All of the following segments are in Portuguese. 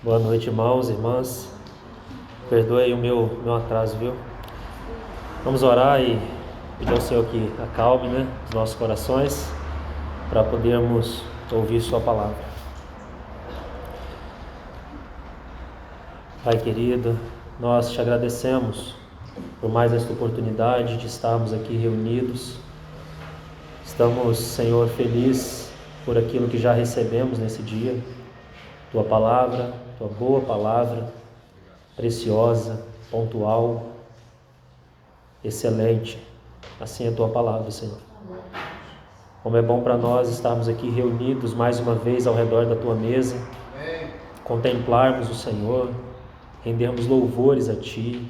Boa noite, irmãos e irmãs. Perdoe aí o meu atraso, viu? Vamos orar e pedir ao Senhor que acalme, os nossos corações para podermos ouvir Sua palavra. Pai querido, nós te agradecemos por mais esta oportunidade de estarmos aqui reunidos. Estamos, Senhor, felizes por aquilo que já recebemos nesse dia. Tua palavra, Tua boa palavra, preciosa, pontual, excelente. Assim é a Tua palavra, Senhor. Como é bom para nós estarmos aqui reunidos mais uma vez ao redor da Tua mesa, contemplarmos o Senhor, rendermos louvores a Ti.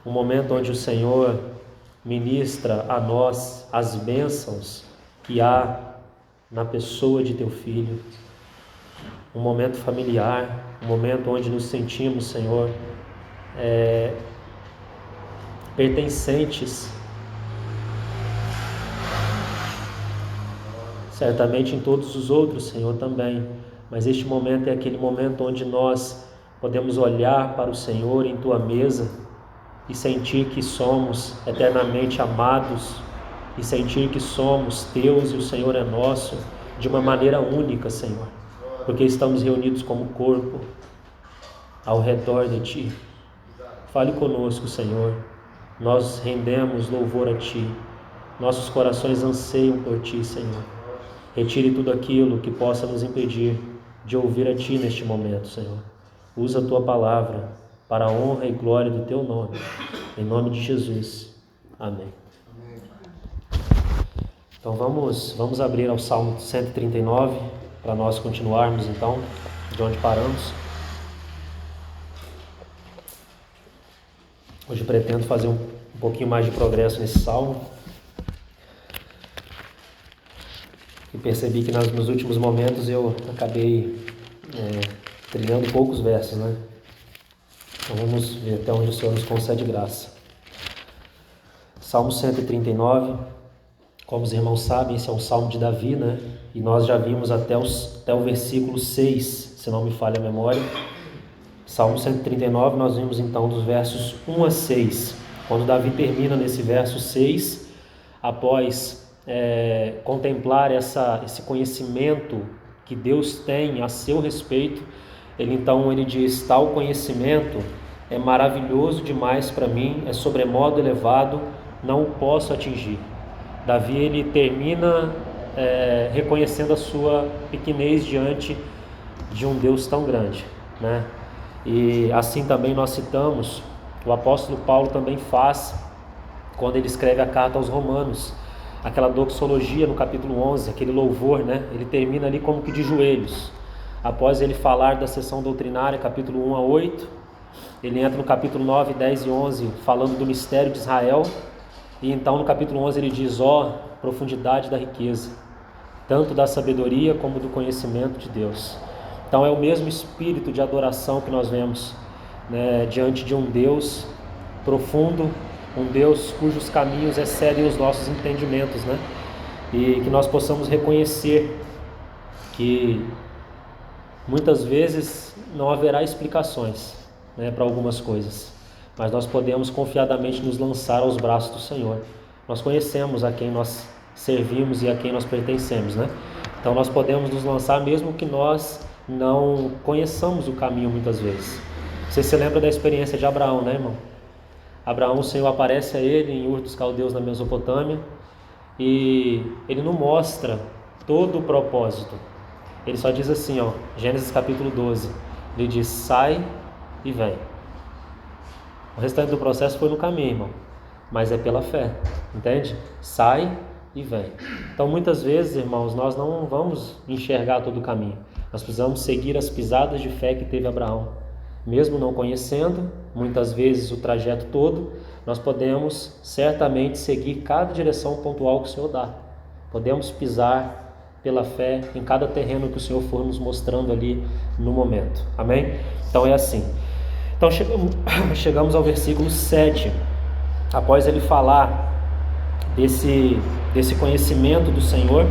Um momento onde o Senhor ministra a nós as bênçãos que há na pessoa de Teu Filho. Um momento familiar, um momento onde nos sentimos, Senhor, pertencentes, certamente em todos os outros, Senhor, também, mas este momento é aquele momento onde nós podemos olhar para o Senhor em Tua mesa e sentir que somos eternamente amados e sentir que somos Teus e o Senhor é nosso de uma maneira única, Senhor, porque estamos reunidos como corpo ao redor de Ti. Fale conosco, Senhor. Nós rendemos louvor a Ti. Nossos corações anseiam por Ti, Senhor. Retire tudo aquilo que possa nos impedir de ouvir a Ti neste momento, Senhor. Usa a Tua palavra para a honra e glória do Teu nome. Em nome de Jesus. Amém. Então vamos abrir ao Salmo 139 para nós continuarmos então de onde paramos. Hoje pretendo fazer um pouquinho mais de progresso nesse salmo. E percebi que nos últimos momentos eu acabei trilhando poucos versos, Então vamos ver até onde o Senhor nos concede graça. Salmo 139, como os irmãos sabem, esse é um salmo de Davi, E nós já vimos até o versículo 6, se não me falha a memória. Salmo 139, nós vimos então dos versos 1 a 6. Quando Davi termina nesse verso 6, após contemplar esse conhecimento que Deus tem a seu respeito, ele diz: tal conhecimento é maravilhoso demais para mim, é sobremodo elevado, não o posso atingir. Davi ele termina reconhecendo a sua pequenez diante de um Deus tão grande, E assim também nós citamos, o apóstolo Paulo também faz, quando ele escreve a carta aos Romanos, aquela doxologia no capítulo 11, aquele louvor, Ele termina ali como que de joelhos. Após ele falar da sessão doutrinária, capítulo 1 a 8, ele entra no capítulo 9, 10 e 11, falando do mistério de Israel. E então no capítulo 11 ele diz: profundidade da riqueza, tanto da sabedoria como do conhecimento de Deus. Então é o mesmo espírito de adoração que nós vemos diante de um Deus profundo, um Deus cujos caminhos excedem os nossos entendimentos, E que nós possamos reconhecer que muitas vezes não haverá explicações para algumas coisas, mas nós podemos confiadamente nos lançar aos braços do Senhor. Nós conhecemos a quem nós servimos e a quem nós pertencemos, Então nós podemos nos lançar mesmo que nós não conheçamos o caminho muitas vezes. Você se lembra da experiência de Abraão, irmão? Abraão, o Senhor aparece a ele em Ur dos Caldeus, na Mesopotâmia, e ele não mostra todo o propósito. Ele só diz assim, Gênesis capítulo 12, ele diz: sai e vem. O restante do processo foi no caminho, irmão, mas é pela fé, entende? Sai e vem. Então muitas vezes, irmãos, nós não vamos enxergar todo o caminho. Nós precisamos seguir as pisadas de fé que teve Abraão. Mesmo não conhecendo, muitas vezes, o trajeto todo, nós podemos certamente seguir cada direção pontual que o Senhor dá. Podemos pisar pela fé em cada terreno que o Senhor for nos mostrando ali no momento. Amém? Então é assim. Então chegamos ao versículo 7. Após ele falar desse conhecimento do Senhor,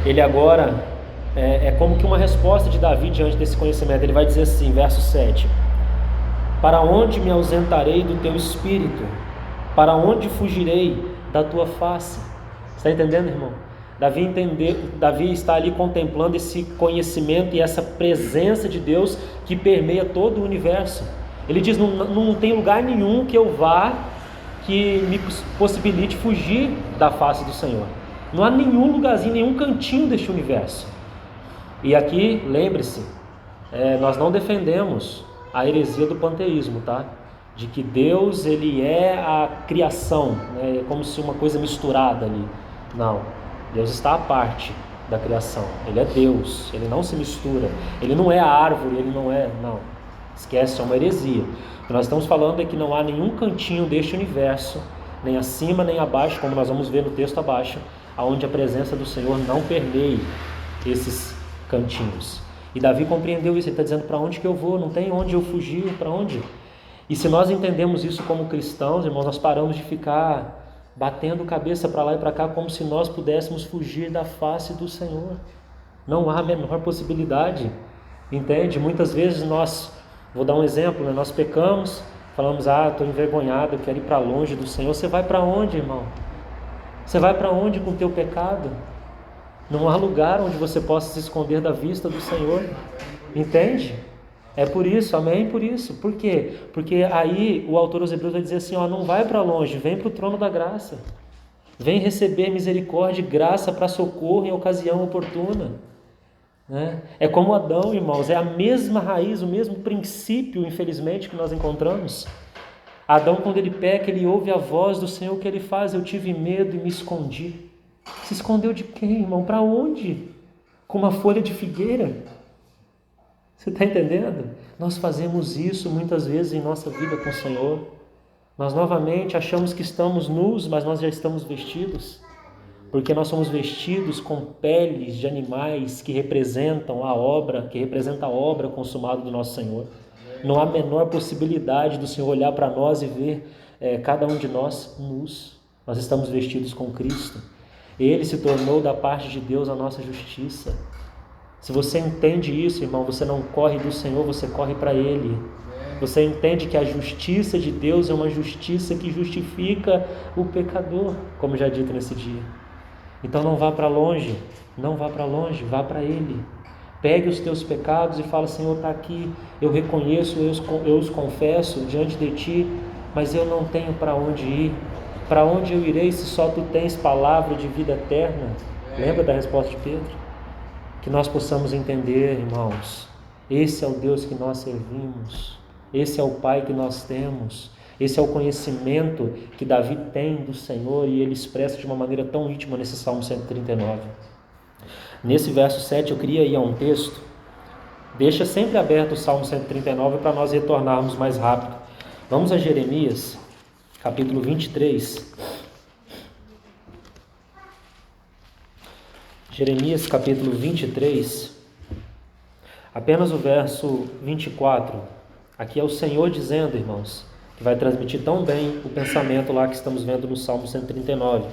ele agora é como que uma resposta de Davi diante desse conhecimento. Ele vai dizer assim, verso 7: para onde me ausentarei do teu espírito? Para onde fugirei da tua face? Está entendendo, irmão? Davi está ali contemplando esse conhecimento e essa presença de Deus que permeia todo o universo. Ele diz, não tem lugar nenhum que eu vá que me possibilite fugir da face do Senhor. Não há nenhum lugarzinho, nenhum cantinho deste universo. E aqui, lembre-se, nós não defendemos a heresia do panteísmo, tá? De que Deus, ele é a criação, né? É como se uma coisa misturada ali. Não, Deus está à parte da criação. Ele é Deus, ele não se mistura. Ele não é a árvore, ele não é... Não, esquece, é uma heresia. O que nós estamos falando é que não há nenhum cantinho deste universo, nem acima nem abaixo, como nós vamos ver no texto abaixo, onde a presença do Senhor não permeie esses cantinhos. E Davi compreendeu isso. Ele está dizendo, para onde que eu vou? Não tem onde eu fugir, para onde? E se nós entendemos isso como cristãos, irmãos, nós paramos de ficar batendo cabeça para lá e para cá como se nós pudéssemos fugir da face do Senhor. Não há a menor possibilidade, entende? Muitas vezes vou dar um exemplo, né? Nós pecamos, falamos, estou envergonhado, eu quero ir para longe do Senhor. Você vai para onde, irmão? Você vai para onde com o teu pecado? Não há lugar onde você possa se esconder da vista do Senhor, entende? É por isso, amém? Por isso. Por quê? Porque aí o autor aos Hebreus vai dizer assim, não vai para longe, vem para o trono da graça. Vem receber misericórdia e graça para socorro em ocasião oportuna. Né? É como Adão, irmãos, é a mesma raiz, o mesmo princípio, infelizmente, que nós encontramos. Adão, quando ele peca, ele ouve a voz do Senhor, o que ele faz? Eu tive medo e me escondi. Se escondeu de quem, irmão? Para onde? Com uma folha de figueira? Você está entendendo? Nós fazemos isso muitas vezes em nossa vida com o Senhor. Nós novamente achamos que estamos nus, mas nós já estamos vestidos. Porque nós somos vestidos com peles de animais que representam a obra consumada do nosso Senhor. Não há a menor possibilidade do Senhor olhar para nós e ver cada um de nós nus. Nós estamos vestidos com Cristo. Ele se tornou da parte de Deus a nossa justiça. Se você entende isso, irmão, você não corre do Senhor, você corre para Ele. Você entende que a justiça de Deus é uma justiça que justifica o pecador, como já dito nesse dia. Então não vá para longe, vá para Ele. Pegue os teus pecados e fala, Senhor, está aqui, eu reconheço, eu os confesso diante de Ti, mas eu não tenho para onde ir. Para onde eu irei se só Tu tens palavra de vida eterna? Lembra da resposta de Pedro? Que nós possamos entender, irmãos, esse é o Deus que nós servimos, esse é o Pai que nós temos, esse é o conhecimento que Davi tem do Senhor e ele expressa de uma maneira tão íntima nesse Salmo 139. Nesse verso 7 eu queria ir a um texto, deixa sempre aberto o Salmo 139 para nós retornarmos mais rápido. Vamos a Jeremias, capítulo 23. Jeremias capítulo 23, apenas o verso 24, aqui é o Senhor dizendo, irmãos, que vai transmitir tão bem o pensamento lá que estamos vendo no Salmo 139.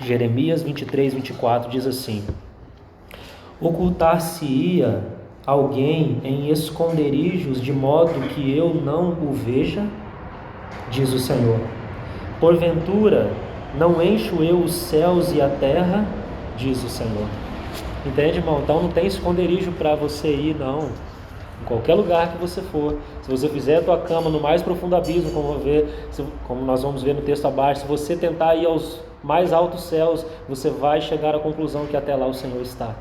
Jeremias 23, 24 diz assim: ocultar-se-ia alguém em esconderijos de modo que eu não o veja? Diz o Senhor. Porventura, não encho eu os céus e a terra? Diz o Senhor. Entende, irmão? Então não tem esconderijo para você ir, não. Em qualquer lugar que você for, se você fizer a tua cama no mais profundo abismo, como nós vamos ver no texto abaixo, se você tentar ir aos mais altos céus, você vai chegar à conclusão que até lá o Senhor está.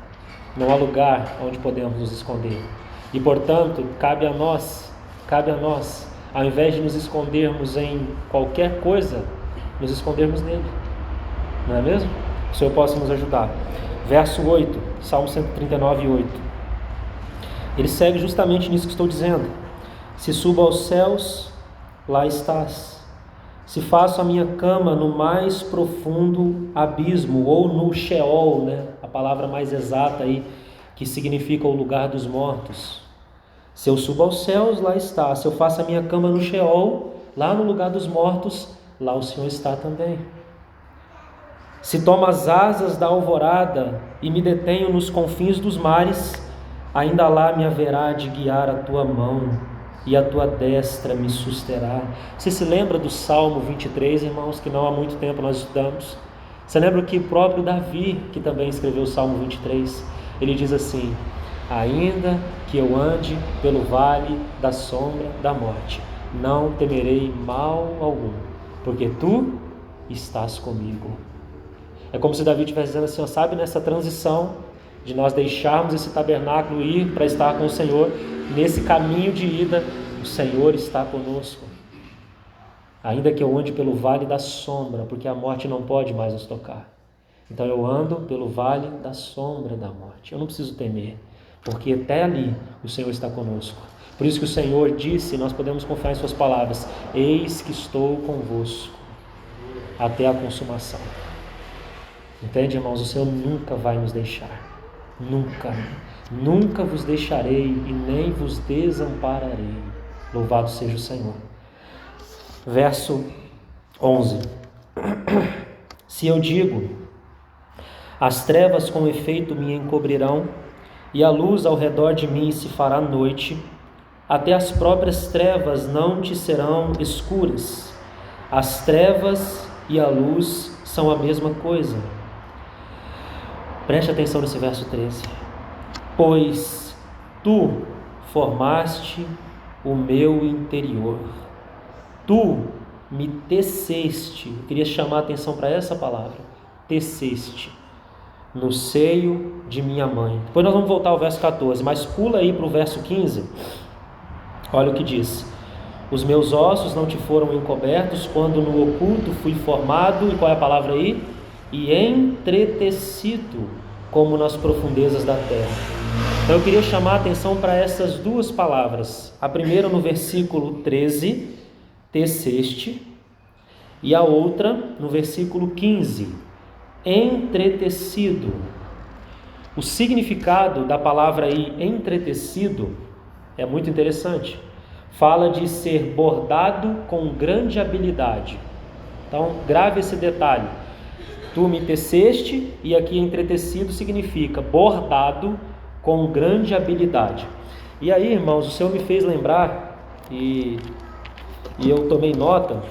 Não há lugar onde podemos nos esconder. E portanto, cabe a nós, ao invés de nos escondermos em qualquer coisa, nos escondermos nele. Não é mesmo? O Senhor possa nos ajudar. Verso 8, Salmo 139, 8. Ele segue justamente nisso que estou dizendo. Se subo aos céus, lá estás. Se faço a minha cama no mais profundo abismo, ou no Sheol, né? A palavra mais exata aí, que significa o lugar dos mortos. Se eu subo aos céus, lá está. Se eu faço a minha cama no Sheol, lá no lugar dos mortos, lá o Senhor está também. Se tomo as asas da alvorada e me detenho nos confins dos mares, ainda lá me haverá de guiar a tua mão e a tua destra me susterá. Você se lembra do Salmo 23, irmãos, que não há muito tempo nós estudamos? Você lembra que o próprio Davi, que também escreveu o Salmo 23, ele diz assim: ainda que eu ande pelo vale da sombra da morte, não temerei mal algum, porque tu estás comigo. É como se Davi estivesse dizendo assim, sabe, nessa transição de nós deixarmos esse tabernáculo e ir para estar com o Senhor, nesse caminho de ida, o Senhor está conosco. Ainda que eu ande pelo vale da sombra, porque a morte não pode mais nos tocar. Então eu ando pelo vale da sombra da morte. Eu não preciso temer, porque até ali o Senhor está conosco. Por isso que o Senhor disse, nós podemos confiar em suas palavras: eis que estou convosco até a consumação. Entende, irmãos? O Senhor nunca vai nos deixar. Nunca vos deixarei e nem vos desampararei. Louvado seja o Senhor. Verso 11. Se eu digo, as trevas com efeito me encobrirão, e a luz ao redor de mim se fará noite, até as próprias trevas não te serão escuras. As trevas e a luz são a mesma coisa. Preste atenção nesse verso 13. Pois tu formaste o meu interior, tu me teceste. Eu queria chamar a atenção para essa palavra, teceste, no seio de minha mãe. Depois nós vamos voltar ao verso 14, mas pula aí para o verso 15. Olha o que diz: os meus ossos não te foram encobertos quando no oculto fui formado, e qual é a palavra aí? E entretecido como nas profundezas da terra. Então eu queria chamar a atenção para essas duas palavras. A primeira no versículo 13, teceste, e a outra no versículo 15, entretecido. O significado da palavra aí, entretecido, é muito interessante. Fala de ser bordado com grande habilidade. Então grave esse detalhe. Tu me teceste, e aqui entretecido significa bordado com grande habilidade. E aí, irmãos, o Senhor me fez lembrar, e eu tomei nota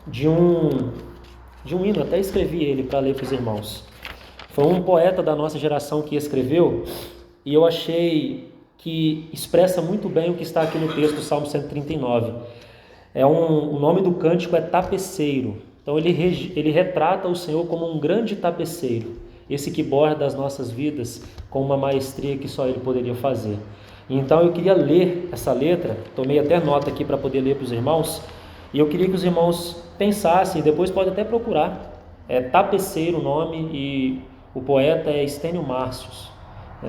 de um hino, até escrevi ele para ler para os irmãos. Foi um poeta da nossa geração que escreveu, e eu achei que expressa muito bem o que está aqui no texto do Salmo 139. O nome do cântico é Tapeceiro. Então ele retrata o Senhor como um grande tapeceiro, esse que borda as nossas vidas com uma maestria que só Ele poderia fazer. Então eu queria ler essa letra, tomei até nota aqui para poder ler para os irmãos, e eu queria que os irmãos pensassem, depois pode até procurar, é Tapeceiro o nome, e o poeta é Estênio Márcios.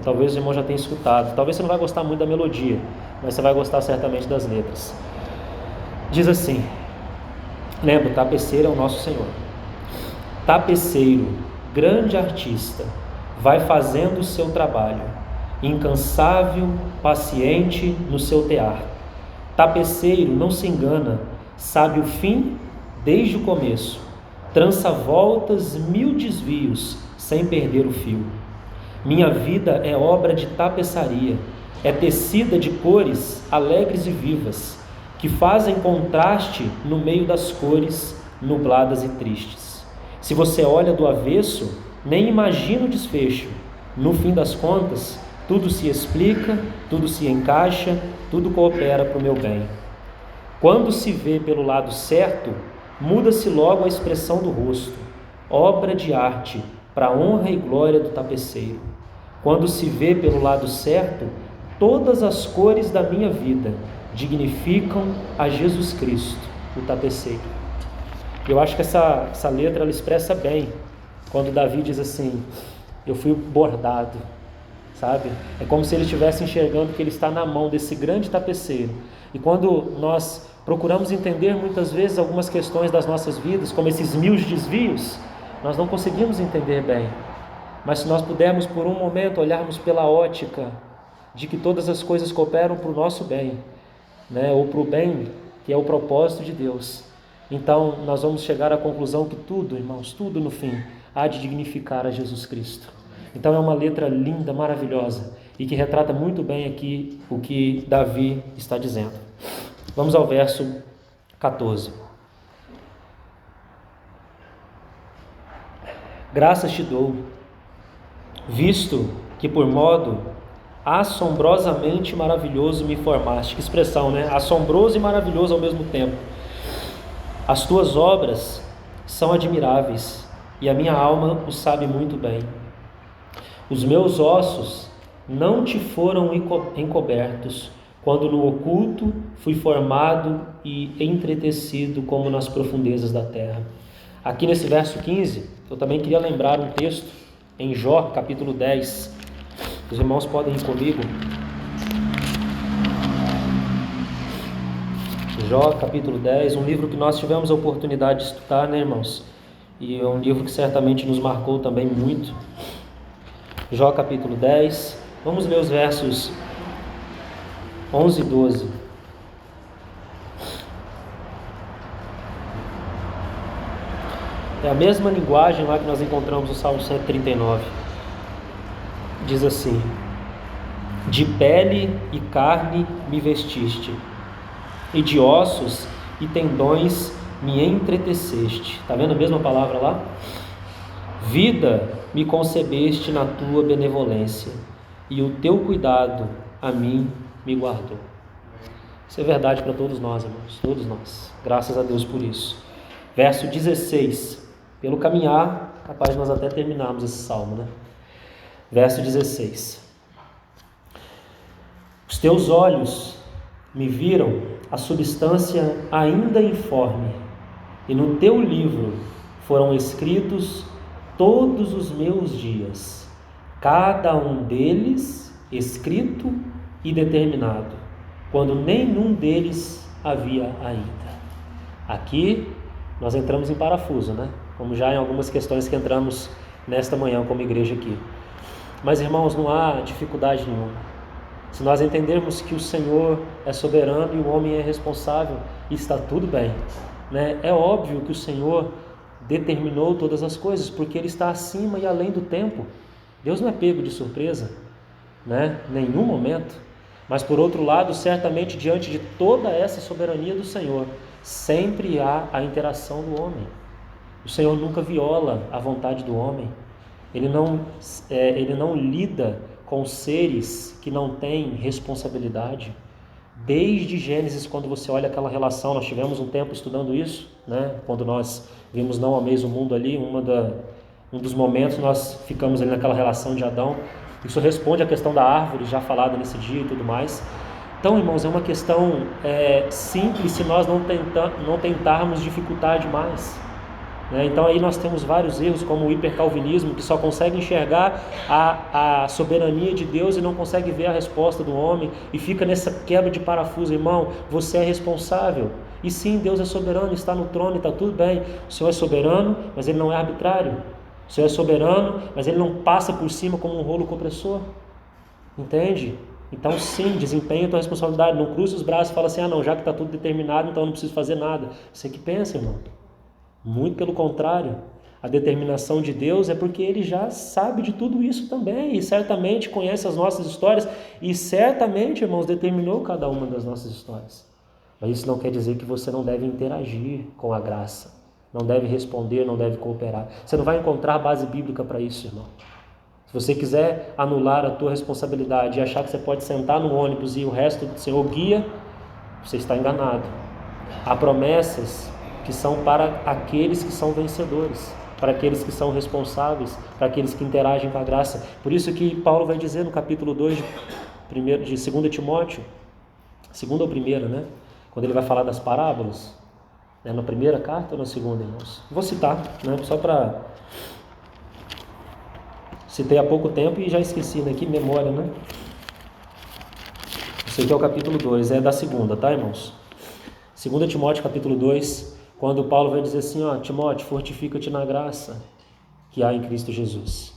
Talvez os irmãos já tenham escutado, talvez você não vai gostar muito da melodia, mas você vai gostar certamente das letras. Diz assim, lembra, tapeceiro é o nosso Senhor. Tapeceiro, grande artista, vai fazendo o seu trabalho, incansável, paciente no seu tear. Tapeceiro não se engana, sabe o fim desde o começo, trança voltas, 1000 desvios, sem perder o fio. Minha vida é obra de tapeçaria, é tecida de cores alegres e vivas, que fazem contraste no meio das cores nubladas e tristes. Se você olha do avesso, nem imagina o desfecho. No fim das contas, tudo se explica, tudo se encaixa, tudo coopera para o meu bem. Quando se vê pelo lado certo, muda-se logo a expressão do rosto, obra de arte, para a honra e glória do tapeceiro. Quando se vê pelo lado certo, todas as cores da minha vida dignificam a Jesus Cristo, o tapeceiro. Eu acho que essa letra ela expressa bem quando Davi diz assim, eu fui bordado, sabe? É como se ele estivesse enxergando que ele está na mão desse grande tapeceiro. E quando nós procuramos entender muitas vezes algumas questões das nossas vidas, como esses 1000 desvios, nós não conseguimos entender bem. Mas se nós pudermos por um momento olharmos pela ótica de que todas as coisas cooperam para o nosso bem, né? Ou para o bem que é o propósito de Deus, então nós vamos chegar à conclusão que tudo, irmãos, tudo no fim há de dignificar a Jesus Cristo. Então é uma letra linda, maravilhosa, e que retrata muito bem aqui o que Davi está dizendo. Vamos ao verso 14. Graças te dou, visto que por modo assombrosamente maravilhoso me formaste. Que expressão, né? Assombroso e maravilhoso ao mesmo tempo. As tuas obras são admiráveis, e a minha alma o sabe muito bem. Os meus ossos não te foram encobertos, quando no oculto fui formado e entretecido como nas profundezas da terra. Aqui nesse verso 15, eu também queria lembrar um texto em Jó, capítulo 10. Os irmãos podem ir comigo. Jó, capítulo 10, um livro que nós tivemos a oportunidade de estudar, né, irmãos? E é um livro que certamente nos marcou também muito. Jó, capítulo 10, vamos ler os versos 11 e 12. É a mesma linguagem lá que nós encontramos no Salmo 139. Diz assim: de pele e carne me vestiste, e de ossos e tendões me entreteceste. Está vendo a mesma palavra lá? Vida me concebeste na tua benevolência, e o teu cuidado a mim me guardou. Isso é verdade para todos nós, irmãos, todos nós. Graças a Deus por isso. Verso 16. Pelo caminhar, capaz de nós até terminarmos esse salmo, né? Verso 16. Os teus olhos me viram a substância ainda informe, e no teu livro foram escritos todos os meus dias, cada um deles escrito e determinado, quando nenhum deles havia ainda. Aqui nós entramos em parafuso, né? Como já em algumas questões que entramos nesta manhã como igreja aqui. Mas, irmãos, não há dificuldade nenhuma. Se nós entendermos que o Senhor é soberano e o homem é responsável, está tudo bem, né? É óbvio que o Senhor determinou todas as coisas, porque Ele está acima e além do tempo. Deus não é pego de surpresa, né? Nenhum momento. Mas, por outro lado, certamente diante de toda essa soberania do Senhor, sempre há a interação do homem. O Senhor nunca viola a vontade do homem. Ele não lida com seres que não têm responsabilidade. Desde Gênesis, quando você olha aquela relação, nós tivemos um tempo estudando isso, né? Quando nós vimos não ameis o mundo ali, um dos momentos nós ficamos ali naquela relação de Adão. Isso responde à questão da árvore, já falada nesse dia e tudo mais. Então, irmãos, é uma questão simples se nós não tentarmos dificultar demais. Então aí nós temos vários erros, como o hipercalvinismo, que só consegue enxergar a soberania de Deus e não consegue ver a resposta do homem, e fica nessa quebra de parafuso. Irmão, você é responsável, e sim, Deus é soberano, está no trono e está tudo bem. O Senhor é soberano, mas Ele não é arbitrário. O Senhor é soberano, mas Ele não passa por cima como um rolo compressor. Entende? Então sim, desempenha a tua responsabilidade, não cruza os braços e fala assim: não, já que está tudo determinado, então eu não preciso fazer nada. Você que pensa, irmão. Muito pelo contrário, a determinação de Deus é porque Ele já sabe de tudo isso também, e certamente conhece as nossas histórias, e certamente, irmãos, determinou cada uma das nossas histórias. Mas isso não quer dizer que você não deve interagir com a graça, não deve responder, não deve cooperar. Você não vai encontrar base bíblica para isso, irmão. Se você quiser anular a tua responsabilidade e achar que você pode sentar no ônibus e o resto do Senhor guia, você está enganado. Há promessas que são para aqueles que são vencedores, para aqueles que são responsáveis, para aqueles que interagem com a graça. Por isso que Paulo vai dizer no capítulo 2 de 2 Timóteo, segunda ou primeira, né? Quando ele vai falar das parábolas, na primeira carta ou na segunda, irmãos? Vou citar, né? Só para... Citei há pouco tempo e já esqueci, né? Que memória, né? Isso aqui é o capítulo 2, é da segunda, tá, irmãos? 2 Timóteo, capítulo 2, quando Paulo vai dizer assim: Timóteo, fortifica-te na graça que há em Cristo Jesus.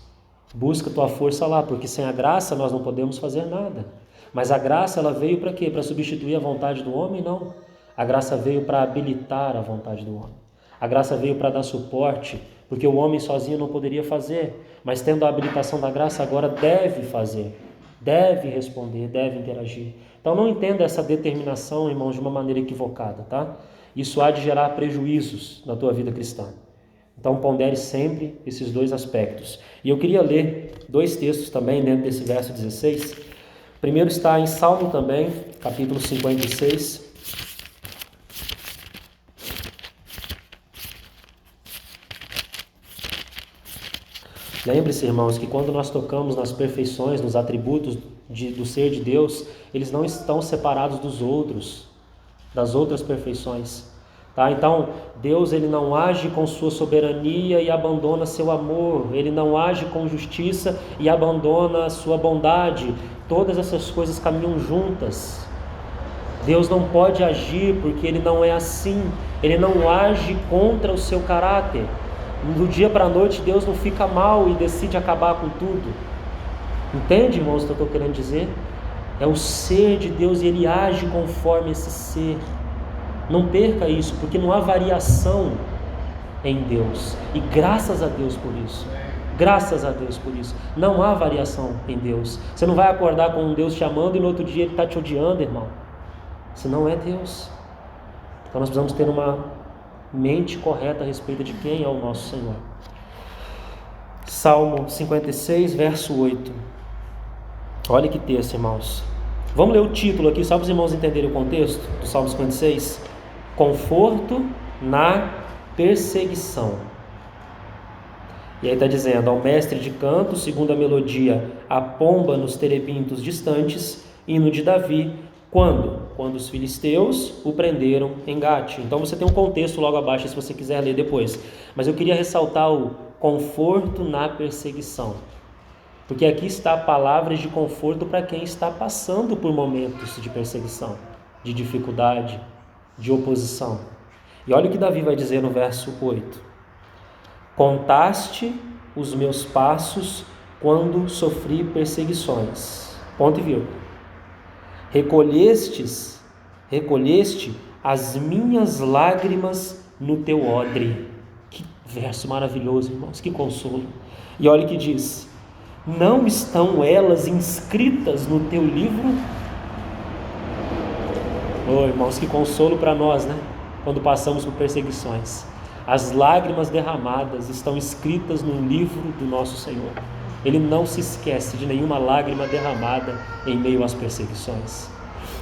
Busca tua força lá, porque sem a graça nós não podemos fazer nada. Mas a graça, ela veio para quê? Para substituir a vontade do homem? Não. A graça veio para habilitar a vontade do homem. A graça veio para dar suporte porque o homem sozinho não poderia fazer, mas tendo a habilitação da graça agora deve fazer, deve responder, deve interagir. Então não entenda essa determinação, irmãos, de uma maneira equivocada, tá? Isso há de gerar prejuízos na tua vida cristã. Então pondere sempre esses dois aspectos. E eu queria ler dois textos também dentro desse verso 16. O primeiro está em Salmo também, capítulo 56. Lembre-se, irmãos, que quando nós tocamos nas perfeições, nos atributos do ser de Deus, eles não estão separados dos outros, das outras perfeições. Tá? Então, Deus ele não age com sua soberania e abandona seu amor. Ele não age com justiça e abandona a sua bondade. Todas essas coisas caminham juntas. Deus não pode agir porque Ele não é assim. Ele não age contra o seu caráter. Do dia para a noite, Deus não fica mal e decide acabar com tudo. Entende, irmãos, o que eu estou querendo dizer? É o ser de Deus e Ele age conforme esse ser. Não perca isso, porque não há variação em Deus. E graças a Deus por isso. Graças a Deus por isso. Não há variação em Deus. Você não vai acordar com um Deus te amando e no outro dia Ele está te odiando, irmão. Isso não é Deus. Então nós precisamos ter uma mente correta a respeito de quem é o nosso Senhor. Salmo 56, verso 8. Olha que texto, irmãos. Vamos ler o título aqui, só para os irmãos entenderem o contexto do Salmo 56. Conforto na perseguição. E aí está dizendo: ao mestre de canto, segundo a melodia, a pomba nos terebintos distantes, hino de Davi, quando os filisteus o prenderam em Gate. Então você tem um contexto logo abaixo, se você quiser ler depois. Mas eu queria ressaltar o conforto na perseguição. Porque aqui está palavras de conforto para quem está passando por momentos de perseguição, de dificuldade, de oposição. E olha o que Davi vai dizer no verso 8. Contaste os meus passos quando sofri perseguições. Ponto e vírgula. Recolheste as minhas lágrimas no teu odre. Que verso maravilhoso, irmãos, que consolo. E olha o que diz: não estão elas inscritas no teu livro? Oh, irmãos, que consolo para nós, né? Quando passamos por perseguições. As lágrimas derramadas estão escritas no livro do nosso Senhor. Ele não se esquece de nenhuma lágrima derramada em meio às perseguições.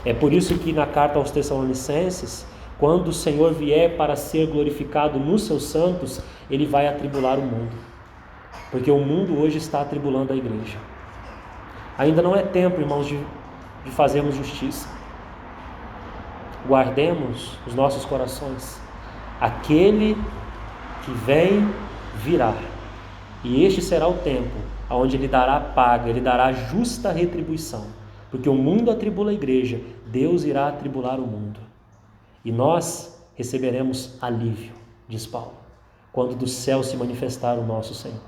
É por isso que na carta aos Tessalonicenses, quando o Senhor vier para ser glorificado nos seus santos, Ele vai atribular o mundo. Porque o mundo hoje está atribulando a igreja. Ainda não é tempo, irmãos, de fazermos justiça. Guardemos os nossos corações. Aquele que vem virá. E este será o tempo onde Ele dará paga, Ele dará justa retribuição. Porque o mundo atribula a igreja, Deus irá atribular o mundo. E nós receberemos alívio, diz Paulo, quando do céu se manifestar o nosso Senhor.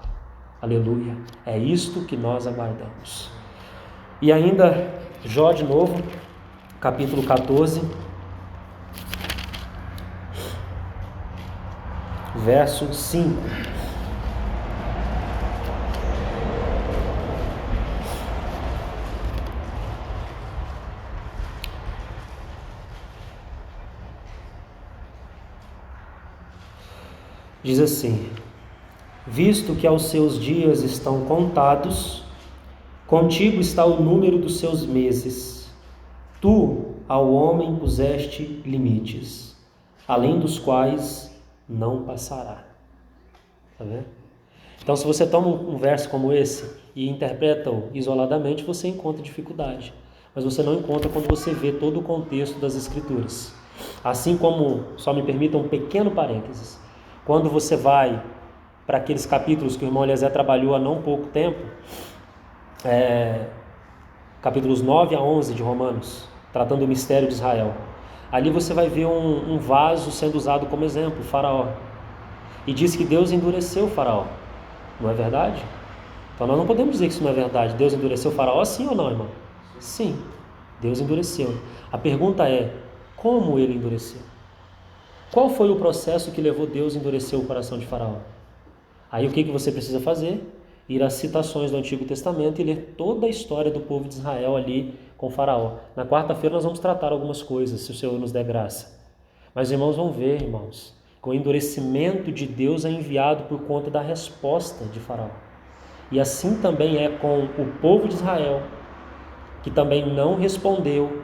Aleluia. É isto que nós aguardamos. E ainda, Jó de novo, capítulo 14, verso 5. Diz assim: visto que aos seus dias estão contados, contigo está o número dos seus meses. Tu ao homem puseste limites, além dos quais não passará. Tá vendo? Então, se você toma um verso como esse e interpreta-o isoladamente, você encontra dificuldade. Mas você não encontra quando você vê todo o contexto das Escrituras. Assim como, só me permita um pequeno parênteses, quando você vai para aqueles capítulos que o irmão Eliezer trabalhou há não pouco tempo, capítulos 9 a 11 de Romanos, tratando do mistério de Israel. Ali você vai ver um vaso sendo usado como exemplo, o faraó. E diz que Deus endureceu o faraó. Não é verdade? Então nós não podemos dizer que isso não é verdade. Deus endureceu o faraó, sim ou não, irmão? Sim, Deus endureceu. A pergunta é, como ele endureceu? Qual foi o processo que levou Deus a endurecer o coração de faraó? Aí o que você precisa fazer? Ir às citações do Antigo Testamento e ler toda a história do povo de Israel ali com Faraó. Na quarta-feira nós vamos tratar algumas coisas, se o Senhor nos der graça. Mas irmãos, vão ver, irmãos, que o endurecimento de Deus é enviado por conta da resposta de Faraó. E assim também é com o povo de Israel, que também não respondeu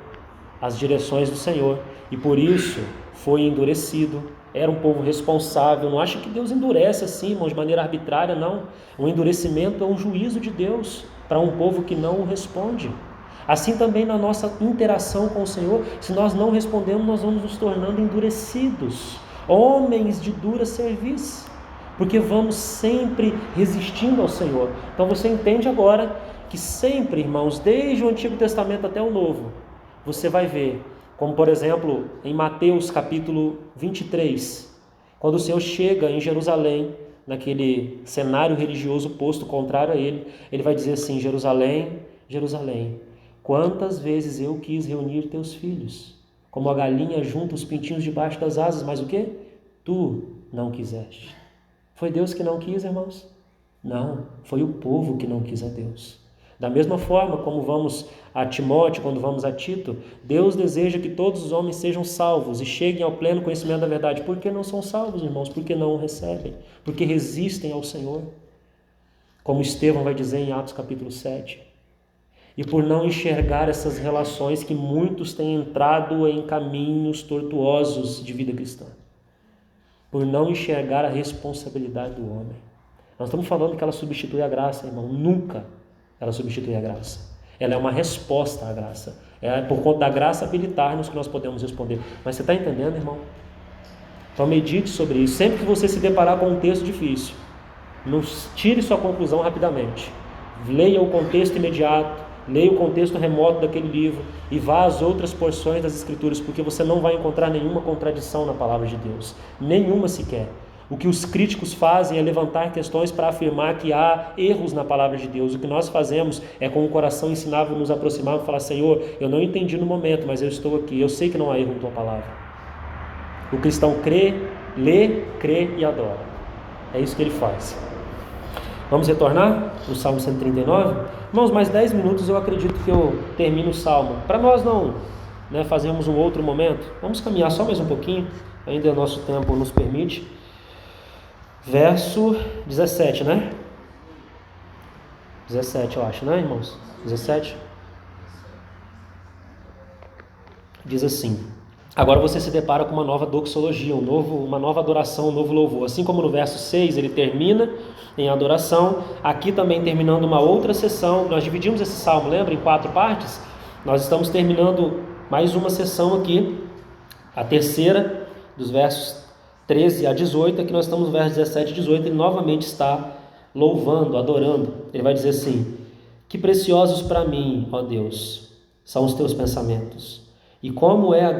às direções do Senhor e por isso foi endurecido. Era um povo responsável. Não acha que Deus endurece assim, irmão, de maneira arbitrária, não. O endurecimento é um juízo de Deus para um povo que não responde. Assim também na nossa interação com o Senhor, se nós não respondemos, nós vamos nos tornando endurecidos, homens de dura cerviz, porque vamos sempre resistindo ao Senhor. Então você entende agora que sempre, irmãos, desde o Antigo Testamento até o Novo, você vai ver, como por exemplo em Mateus capítulo 23, quando o Senhor chega em Jerusalém, naquele cenário religioso posto contrário a ele, ele vai dizer assim: Jerusalém, Jerusalém, quantas vezes eu quis reunir teus filhos, como a galinha junta os pintinhos debaixo das asas, mas o quê? Tu não quiseste. Foi Deus que não quis, irmãos? Não, foi o povo que não quis a Deus. Da mesma forma como vamos a Timóteo, quando vamos a Tito, Deus deseja que todos os homens sejam salvos e cheguem ao pleno conhecimento da verdade. Por que não são salvos, irmãos? Porque não o recebem, porque resistem ao Senhor. Como Estevão vai dizer em Atos capítulo 7. E por não enxergar essas relações que muitos têm entrado em caminhos tortuosos de vida cristã. Por não enxergar a responsabilidade do homem. Nós estamos falando que ela substitui a graça, irmão. Nunca ela substitui a graça. Ela é uma resposta à graça. É por conta da graça habilitar-nos que nós podemos responder. Mas você está entendendo, irmão? Então medite sobre isso. Sempre que você se deparar com um texto difícil, não tire sua conclusão rapidamente. Leia o contexto imediato, leia o contexto remoto daquele livro e vá às outras porções das Escrituras, porque você não vai encontrar nenhuma contradição na palavra de Deus. Nenhuma sequer. O que os críticos fazem é levantar questões para afirmar que há erros na palavra de Deus. O que nós fazemos é, com o coração ensinável, nos aproximar e falar: Senhor, eu não entendi no momento, mas eu estou aqui. Eu sei que não há erro em tua palavra. O cristão crê, lê, crê e adora. É isso que ele faz. Vamos retornar para o Salmo 139? Irmãos, mais 10 minutos eu acredito que eu termino o Salmo. Para nós não fazermos um outro momento, vamos caminhar só mais um pouquinho, ainda o nosso tempo nos permite. Verso 17, né? 17 eu acho, né, irmãos? 17. Diz assim: agora você se depara com uma nova doxologia, uma nova adoração, um novo louvor. Assim como no verso 6 ele termina em adoração, aqui também terminando uma outra sessão. Nós dividimos esse salmo, lembra, em 4 partes? Nós estamos terminando mais uma sessão aqui, a terceira, dos versos 13 a 18, aqui nós estamos no verso 17 e 18, ele novamente está louvando, adorando. Ele vai dizer assim: que preciosos para mim, ó Deus, são os teus pensamentos, e como é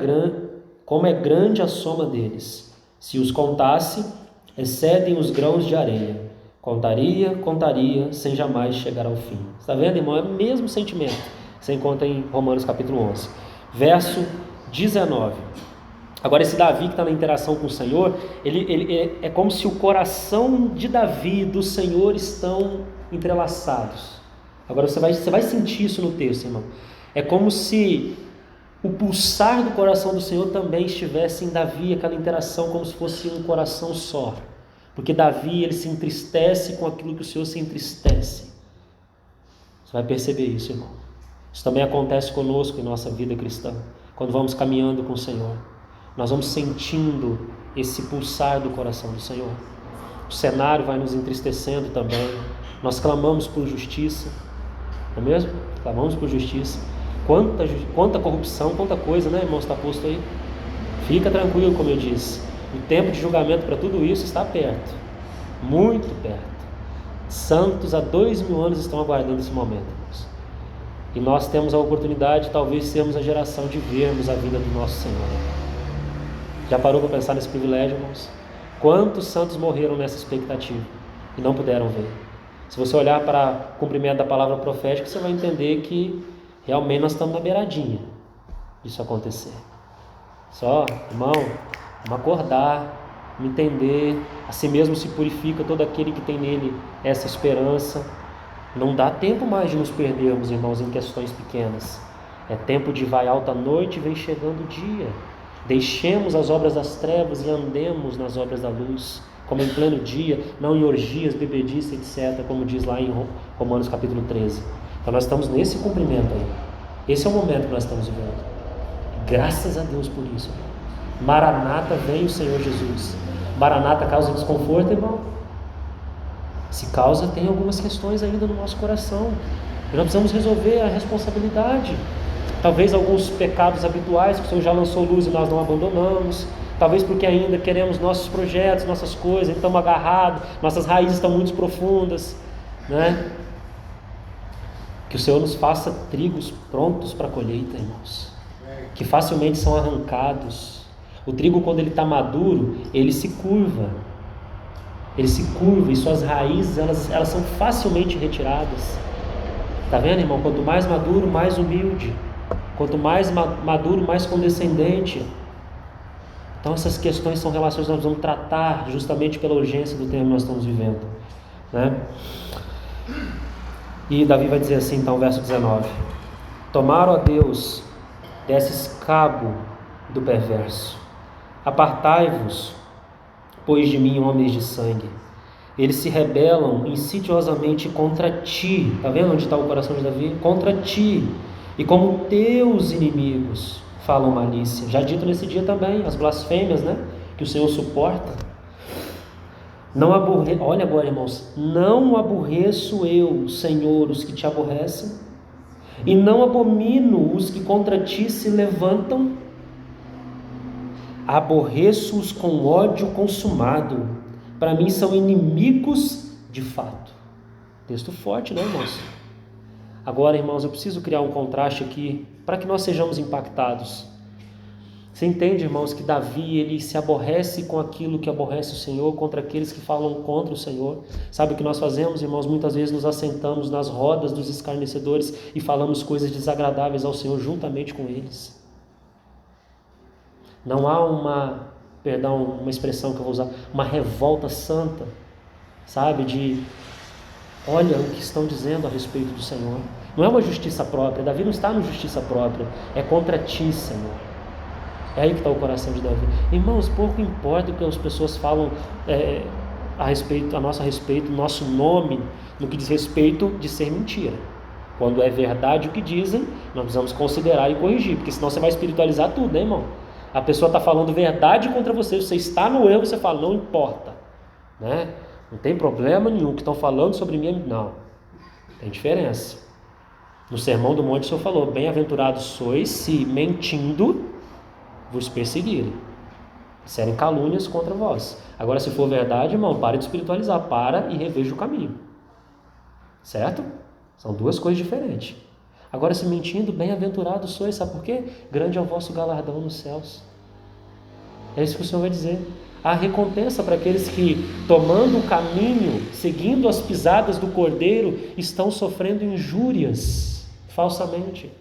grande a soma deles. Se os contasse, excedem os grãos de areia. Contaria, sem jamais chegar ao fim. Está vendo, irmão? É o mesmo sentimento. Você encontra em Romanos capítulo 11. Verso 19. Agora esse Davi que está na interação com o Senhor, ele é como se o coração de Davi e do Senhor estão entrelaçados. Agora você vai sentir isso no texto, irmão. É como se o pulsar do coração do Senhor também estivesse em Davi, aquela interação como se fosse um coração só. Porque Davi, ele se entristece com aquilo que o Senhor se entristece. Você vai perceber isso, irmão. Isso também acontece conosco em nossa vida cristã, quando vamos caminhando com o Senhor. Nós vamos sentindo esse pulsar do coração do Senhor. O cenário vai nos entristecendo também. Nós clamamos por justiça, não é mesmo? Clamamos por justiça. Quanta corrupção, quanta coisa, né, irmão, está posto aí. Fica tranquilo, como eu disse. O tempo de julgamento para tudo isso está perto. Muito perto. Santos há 2000 anos estão aguardando esse momento, irmãos. E nós temos a oportunidade de talvez sermos a geração de vermos a vinda do nosso Senhor. Já parou para pensar nesse privilégio, irmãos? Quantos santos morreram nessa expectativa e não puderam ver? Se você olhar para o cumprimento da palavra profética, você vai entender que realmente nós estamos na beiradinha disso acontecer. Só, irmão, vamos acordar. me entender, a si mesmo se purifica todo aquele que tem nele essa esperança. Não dá tempo mais de nos perdermos, irmãos, em questões pequenas. É tempo de vai alta noite e vem chegando o dia. Deixemos as obras das trevas e andemos nas obras da luz, como em pleno dia, não em orgias, bebedice, etc., como diz lá em Romanos capítulo 13. Então nós estamos nesse cumprimento aí. Esse é o momento que nós estamos vivendo. Graças a Deus por isso. Maranata, vem o Senhor Jesus. Maranata causa desconforto, irmão? Se causa, tem algumas questões ainda no nosso coração. E nós precisamos resolver a responsabilidade. Talvez alguns pecados habituais que o Senhor já lançou luz e nós não abandonamos. Talvez porque ainda queremos nossos projetos, nossas coisas, então estamos agarrados, nossas raízes estão muito profundas, né? Que o Senhor nos faça trigos prontos para a colheita, irmãos, que facilmente são arrancados. O trigo, quando ele está maduro, ele se curva e suas raízes elas são facilmente retiradas. Está vendo, irmão? Quanto mais maduro, mais humilde. Quanto mais maduro, mais condescendente. Então essas questões são relações que nós vamos tratar justamente pela urgência do tempo que nós estamos vivendo, né? E Davi vai dizer assim, então, verso 19: Tomara, ó Deus, desses cabo do perverso, apartai-vos, pois de mim, homens de sangue. Eles se rebelam insidiosamente contra ti. Está vendo onde está o coração de Davi? Contra ti. E como teus inimigos falam malícia. Já dito nesse dia também, as blasfêmias, né? Que o Senhor suporta. Olha agora, irmãos. Não aborreço eu, Senhor, os que te aborrecem, e não abomino os que contra ti se levantam. Aborreço-os com ódio consumado. Para mim são inimigos de fato. Texto forte, né, irmãos? Agora, irmãos, eu preciso criar um contraste aqui para que nós sejamos impactados. Você entende, irmãos, que Davi, ele se aborrece com aquilo que aborrece o Senhor, contra aqueles que falam contra o Senhor. Sabe o que nós fazemos, irmãos? Muitas vezes nos assentamos nas rodas dos escarnecedores e falamos coisas desagradáveis ao Senhor juntamente com eles. Não há uma expressão que eu vou usar, uma revolta santa, sabe, olha o que estão dizendo a respeito do Senhor. Não é uma justiça própria. Davi não está no justiça própria. É contra ti, Senhor. É aí que está o coração de Davi. Irmãos, pouco importa o que as pessoas falam a nosso respeito, nosso nome, no que diz respeito de ser mentira. Quando é verdade o que dizem, nós precisamos considerar e corrigir, porque senão você vai espiritualizar tudo, né, irmão? A pessoa está falando verdade contra você, você está no erro, você fala, não importa, né? Não tem problema nenhum, que estão falando sobre mim, não. Tem diferença. No Sermão do Monte o Senhor falou, bem-aventurados sois se mentindo vos perseguirem, disserem calúnias contra vós. Agora, se for verdade, irmão, pare de espiritualizar, para e reveja o caminho. Certo? São duas coisas diferentes. Agora, se mentindo, bem-aventurados sois, sabe por quê? Grande é o vosso galardão nos céus. É isso que o Senhor vai dizer. Há recompensa para aqueles que, tomando o caminho, seguindo as pisadas do Cordeiro, estão sofrendo injúrias falsamente.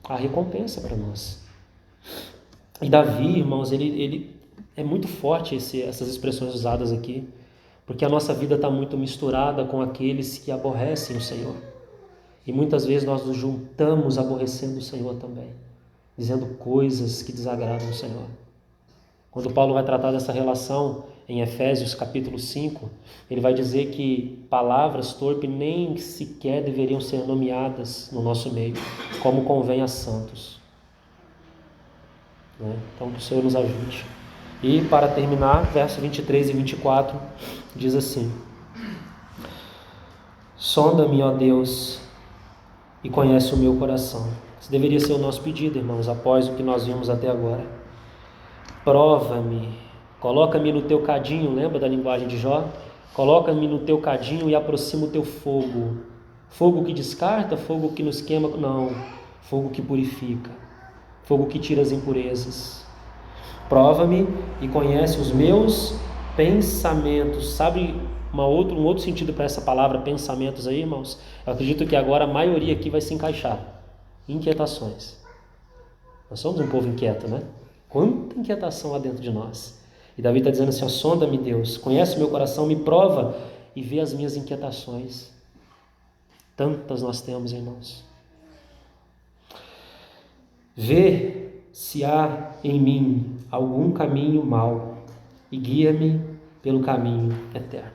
Há recompensa para nós. E Davi, irmãos, ele é muito forte essas expressões usadas aqui, porque a nossa vida está muito misturada com aqueles que aborrecem o Senhor. E muitas vezes nós nos juntamos aborrecendo o Senhor também, dizendo coisas que desagradam o Senhor. Quando Paulo vai tratar dessa relação em Efésios capítulo 5, ele vai dizer que palavras torpes nem sequer deveriam ser nomeadas no nosso meio, como convém a santos. Então que o Senhor nos ajude. E para terminar, versos 23 e 24, diz assim: Sonda-me, ó Deus, e conhece o meu coração. Isso deveria ser o nosso pedido, irmãos, após o que nós vimos até agora. Prova-me, coloca-me no teu cadinho, lembra da linguagem de Jó? Coloca-me no teu cadinho e aproxima o teu fogo. Fogo que descarta, fogo que nos queima, não, fogo que purifica, fogo que tira as impurezas. Prova-me e conhece os meus pensamentos. Sabe um outro sentido para essa palavra pensamentos aí, irmãos? Eu acredito que agora a maioria aqui vai se encaixar. Inquietações. Nós somos um povo inquieto, né? Quanta inquietação há dentro de nós. E Davi está dizendo assim, ó, sonda-me, Deus, conhece meu coração, me prova e vê as minhas inquietações. Tantas nós temos, irmãos. Vê se há em mim algum caminho mau e guia-me pelo caminho eterno.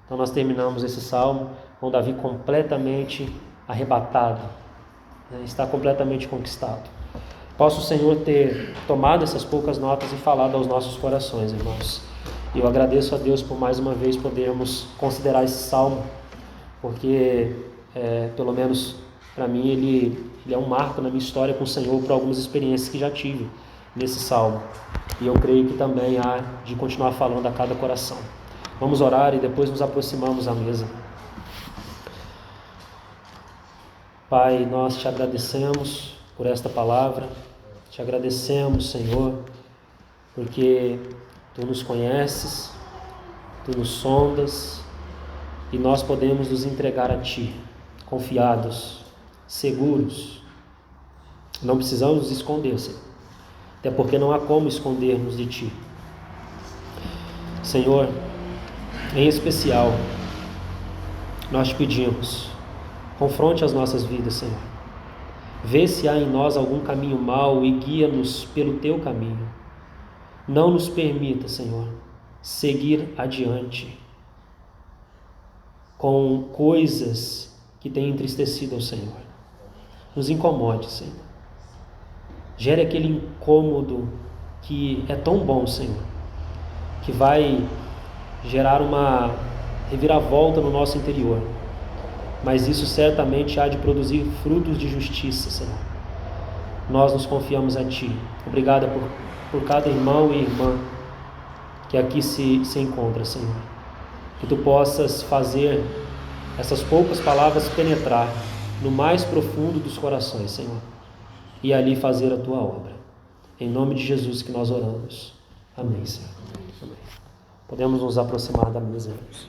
Então nós terminamos esse salmo com Davi completamente arrebatado, né? Está completamente conquistado. Possa o Senhor ter tomado essas poucas notas e falado aos nossos corações, irmãos. E eu agradeço a Deus por mais uma vez podermos considerar esse salmo, porque pelo menos para mim ele é um marco na minha história com o Senhor por algumas experiências que já tive nesse salmo. E eu creio que também há de continuar falando a cada coração. Vamos orar e depois nos aproximamos à mesa. Pai, nós te agradecemos por esta palavra, te agradecemos, Senhor, porque Tu nos conheces, Tu nos sondas e nós podemos nos entregar a Ti, confiados, seguros. Não precisamos nos esconder, Senhor, até porque não há como escondermos de Ti. Senhor, em especial, nós te pedimos, confronte as nossas vidas, Senhor. Vê se há em nós algum caminho mau e guia-nos pelo Teu caminho. Não nos permita, Senhor, seguir adiante com coisas que têm entristecido ao Senhor. Nos incomode, Senhor. Gere aquele incômodo que é tão bom, Senhor, que vai gerar uma reviravolta no nosso interior. Mas isso certamente há de produzir frutos de justiça, Senhor. Nós nos confiamos a Ti. Obrigada por cada irmão e irmã que aqui se encontra, Senhor. Que Tu possas fazer essas poucas palavras penetrar no mais profundo dos corações, Senhor, e ali fazer a Tua obra. Em nome de Jesus que nós oramos. Amém, Senhor. Amém. Podemos nos aproximar da mesa, irmãos.